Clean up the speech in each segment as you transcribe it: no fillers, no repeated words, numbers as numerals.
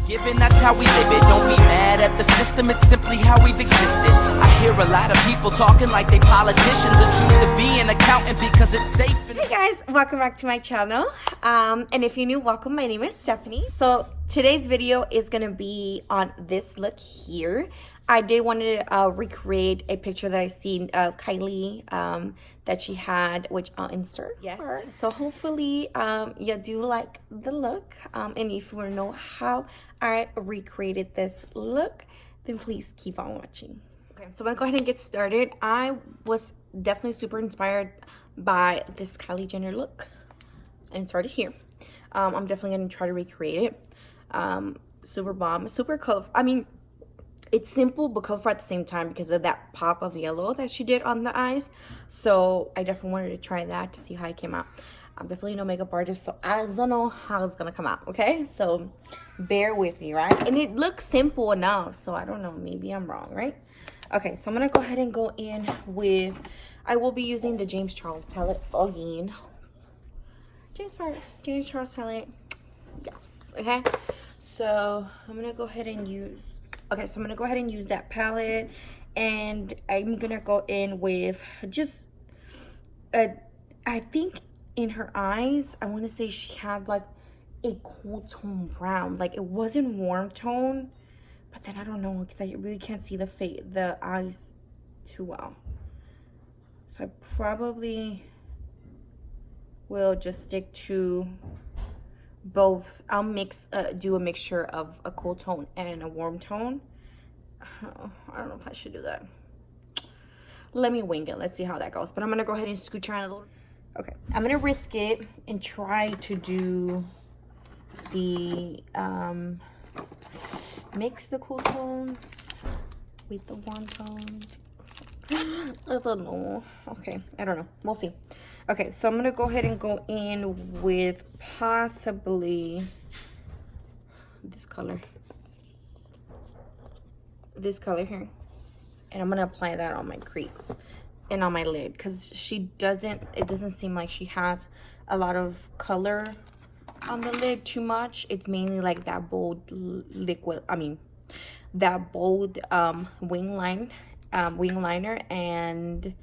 Given that's how we live it, don't be mad at the system, it's simply how we've existed. I hear a lot of people talking like they politicians and choose to be an accountant because it's safe. Hey guys, welcome back to my channel. And if you're new, welcome. My name is Stephanie. So today's video is gonna be on this look here. I did want to recreate a picture that I seen of Kylie that she had, which I'll insert. Yes. So hopefully you do like the look. And if you want to know how I recreated this look, then please keep on watching. Okay, so I'm gonna go ahead and get started. I was definitely super inspired by this Kylie Jenner look and started here. I'm definitely gonna try to recreate it. Super bomb, super colorful. I mean, it's simple but colorful at the same time because of that pop of yellow that she did on the eyes. So I definitely wanted to try that to see how it came out. I'm definitely no makeup artist, so I don't know how it's gonna come out, okay? So bear with me, right? And it looks simple enough, so I don't know, maybe I'm wrong, right? Okay, so I'm gonna go ahead and go in with, I will be using the James Charles palette again. James Charles palette, yes, okay? So I'm gonna go ahead and use, okay, so I'm gonna go ahead and use that palette, and I'm gonna go in with just I think in her eyes, I want to say she had like a cool tone brown, like it wasn't warm tone, but then I don't know because I really can't see the eyes too well. So I probably will just stick to both. I'll do a mixture of a cool tone and a warm tone. Oh, I don't know if I should do that. Let me wing it. Let's see how that goes. But I'm gonna go ahead and scooch around a little. Okay, I'm gonna risk it and try to do the mix the cool tones with the warm tones. I don't know. Okay, I don't know. We'll see. Okay, so I'm gonna go ahead and go in with possibly this color here, and I'm gonna apply that on my crease and on my lid because it doesn't seem like she has a lot of color on the lid too much. It's mainly like that bold that bold wing liner and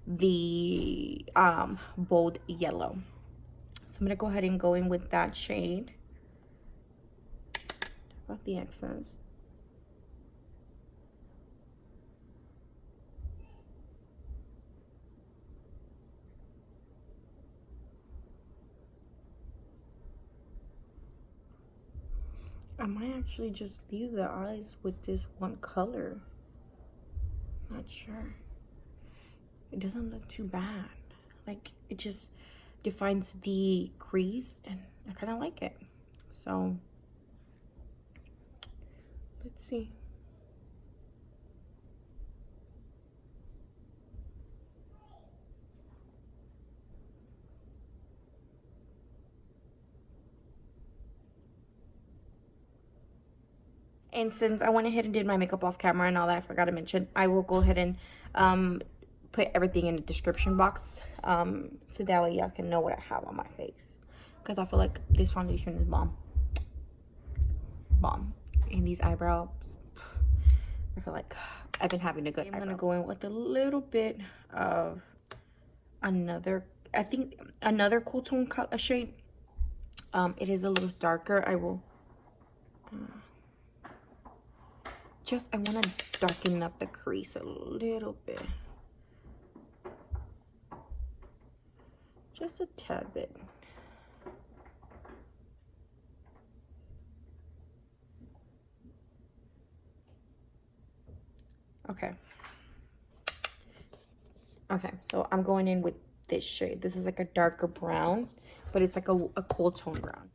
the bold yellow. So I'm gonna go ahead and go in with that shade. About the accents. I might actually just leave the eyes with this one color. Not sure. It doesn't look too bad. Like, it just defines the crease and I kind of like it. So let's see. And since I went ahead and did my makeup off camera and all that, I forgot to mention, I will go ahead and put everything in the description box, so that way y'all can know what I have on my face. Because I feel like this foundation is bomb. And these eyebrows, I feel like I've been having a good eyebrow. I'm going to go in with a little bit of another cool tone shade. It is a little darker. I will... I want to darken up the crease a little bit. Just a tad bit. Okay. Okay, so I'm going in with this shade. This is like a darker brown, but it's like a cool tone brown.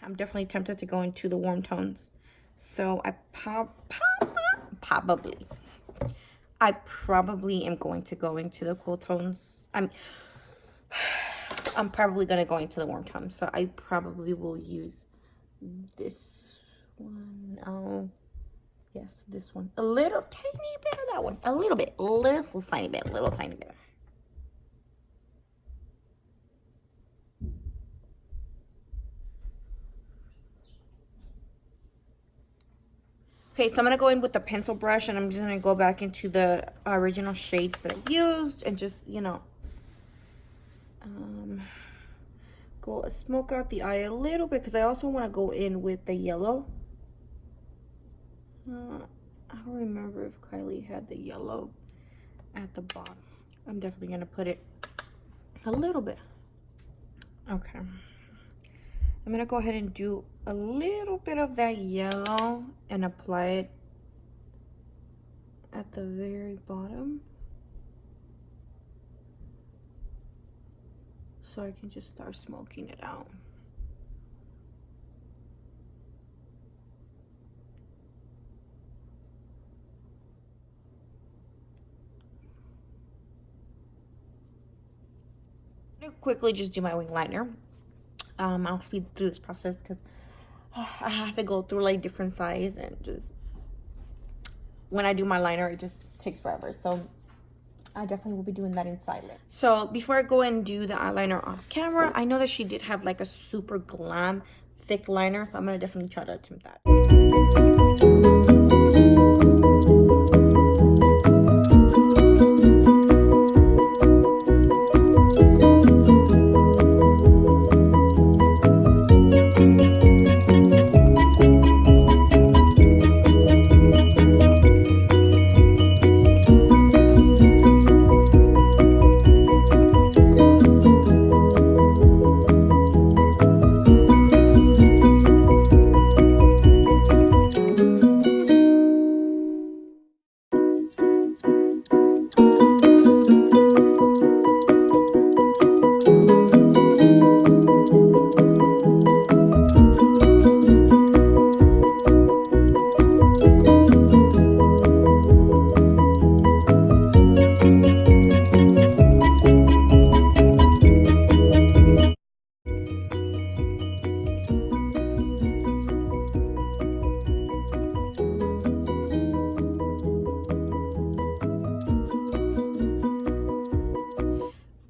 I'm definitely tempted to go into the warm tones. So I probably am going to go into the cool tones. I'm probably going to go into the warm tones. So I probably will use this one. Oh, Yes, this one. A little tiny bit of that one. A little bit. Little tiny bit. Little tiny bit. Okay, so I'm going to go in with the pencil brush, and I'm just going to go back into the original shades that I used and just, you know, go smoke out the eye a little bit, because I also want to go in with the yellow. I don't remember if Kylie had the yellow at the bottom. I'm definitely going to put it a little bit. Okay. I'm going to go ahead and do a little bit of that yellow and apply it at the very bottom, so I can just start smoking it out. I'm going to quickly just do my wing liner. I'll speed through this process because I have to go through like different size, and just when I do my liner it just takes forever, so I definitely will be doing that in silent. So before I go and do the eyeliner off camera, I know that she did have like a super glam thick liner, so I'm gonna definitely try to attempt that.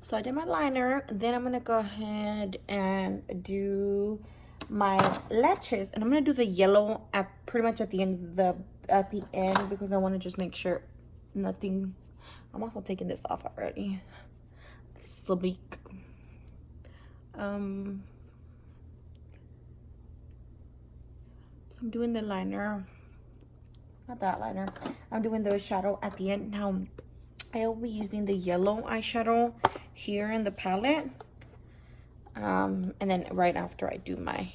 So I did my liner, then I'm gonna go ahead and do my lashes, and I'm gonna do the yellow at pretty much at the end because I want to just make sure nothing. I'm also taking this off already. So big. So I'm doing the liner, not that liner. I'm doing the shadow at the end. Now I will be using the yellow eyeshadow here in the palette, and then right after I do my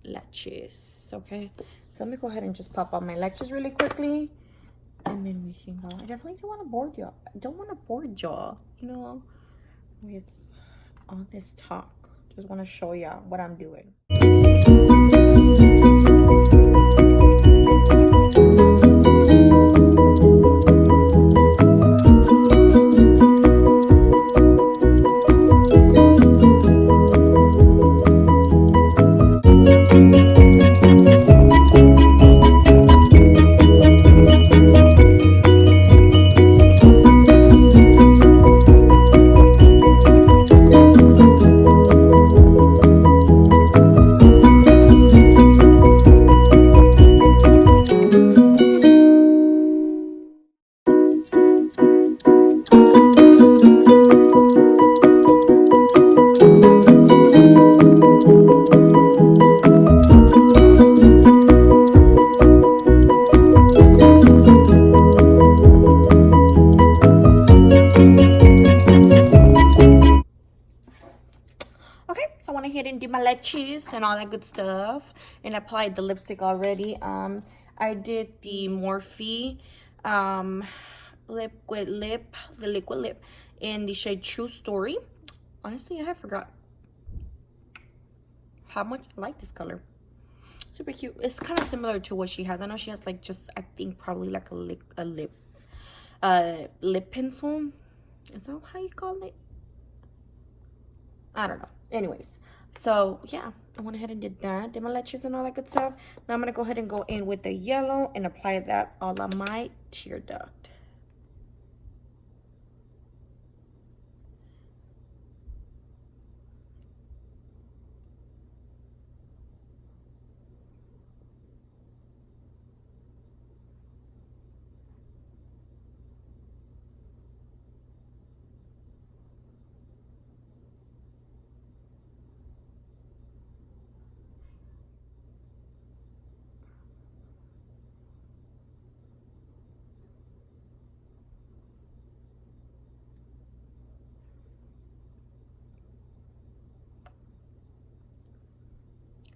lashes. Okay, so let me go ahead and just pop on my lashes really quickly, and then we can go. I definitely don't want to bore y'all. I don't want to bore y'all, you know, with all this talk. Just want to show y'all what I'm doing. And do my lashes and all that good stuff, and applied the lipstick already. I did the Morphe liquid lip in the shade True Story. Honestly, I have forgot how much I like this color. Super cute. It's kind of similar to what she has. I know she has like just, I think probably like a lip pencil. Is that how you call it? I don't know. Anyways, So yeah, I went ahead and did that. Did my lashes and all that good stuff. Now I'm gonna go ahead and go in with the yellow and apply that all on my tear duct.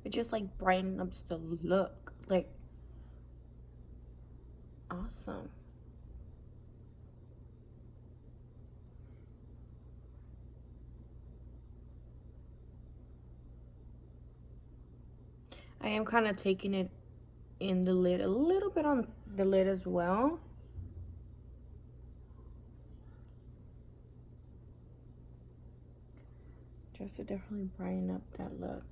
It just like brightens up the look. Like, awesome. I am kind of taking it in the lid, a little bit on the lid as well. Just to definitely brighten up that look.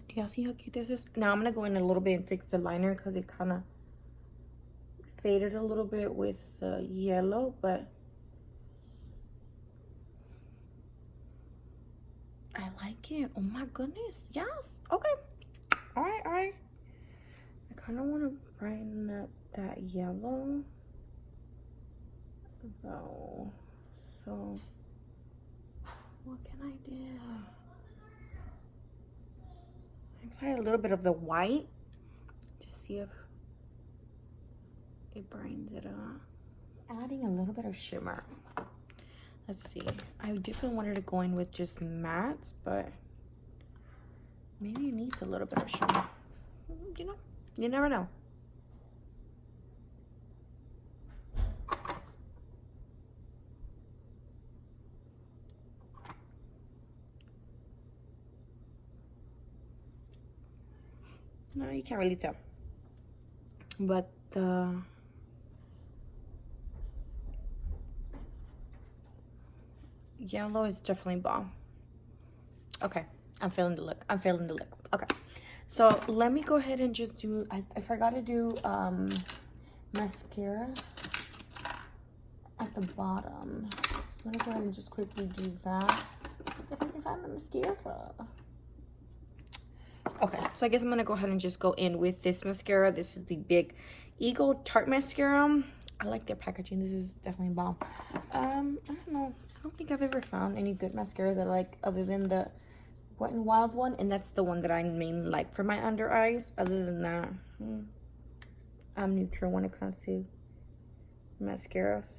Do y'all see how cute this is? Now I'm gonna go in a little bit and fix the liner because it kind of faded a little bit with the yellow, but I like it. Oh my goodness. Yes. Okay. All right. All right. I kind of want to brighten up that yellow though. So what can I do? I applied a little bit of the white to see if it brightens it up. Adding a little bit of shimmer. Let's see. I definitely wanted to go in with just mattes, but maybe it needs a little bit of shimmer. You know, you never know. No, you can't really tell. But the yellow is definitely bomb. Okay, I'm feeling the look. I'm feeling the look. Okay, so let me go ahead and just do, I forgot to do mascara at the bottom. So I'm gonna go ahead and just quickly do that. If I can find my mascara. Okay, so I guess I'm gonna go ahead and just go in with this mascara. This is the Big Eagle Tarte mascara. I like their packaging. This is definitely bomb. I don't know. I don't think I've ever found any good mascaras I like other than the Wet n Wild one, and that's the one that I mainly like for my under eyes. Other than that, I'm neutral when it comes to mascaras.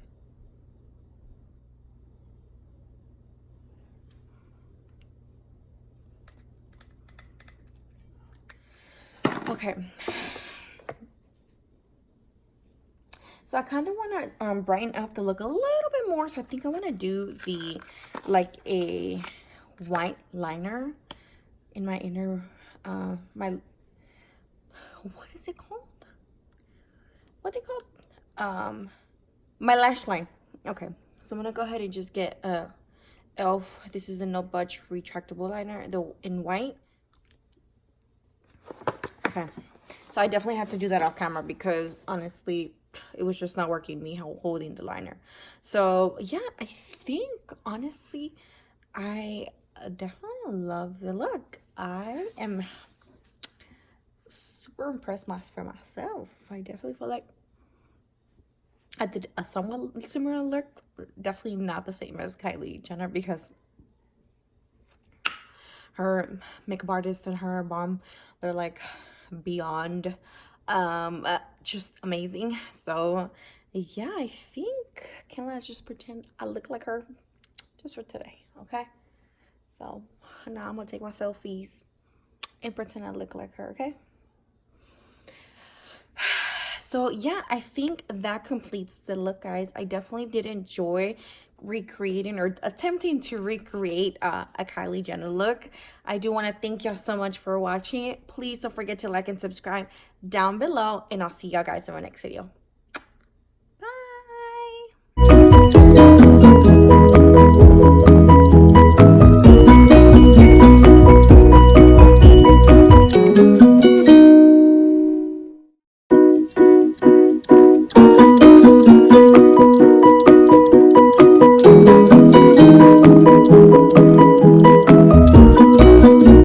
Okay. So I kind of want to brighten up the look a little bit more. So I think I want to do the, like a white liner in my inner, what is it called? What's it called? My lash line. Okay. So I'm going to go ahead and just get e.l.f. This is the No Budge retractable liner, in white. Okay. So I definitely had to do that off camera because honestly, it was just not working, me holding the liner. So yeah, I think honestly I definitely love the look. I am super impressed for myself. I definitely feel like I did a somewhat similar look, definitely not the same as Kylie Jenner because her makeup artist and her mom, they're like beyond just amazing. So yeah, I think let's just pretend I look like her just for today. Okay, so now I'm gonna take my selfies and pretend I look like her. Okay, so yeah, I think that completes the look, guys. I definitely did enjoy recreating or attempting to recreate a Kylie Jenner look. I do want to thank y'all so much for watching. Please don't forget to like and subscribe down below, and I'll see y'all guys in my next video.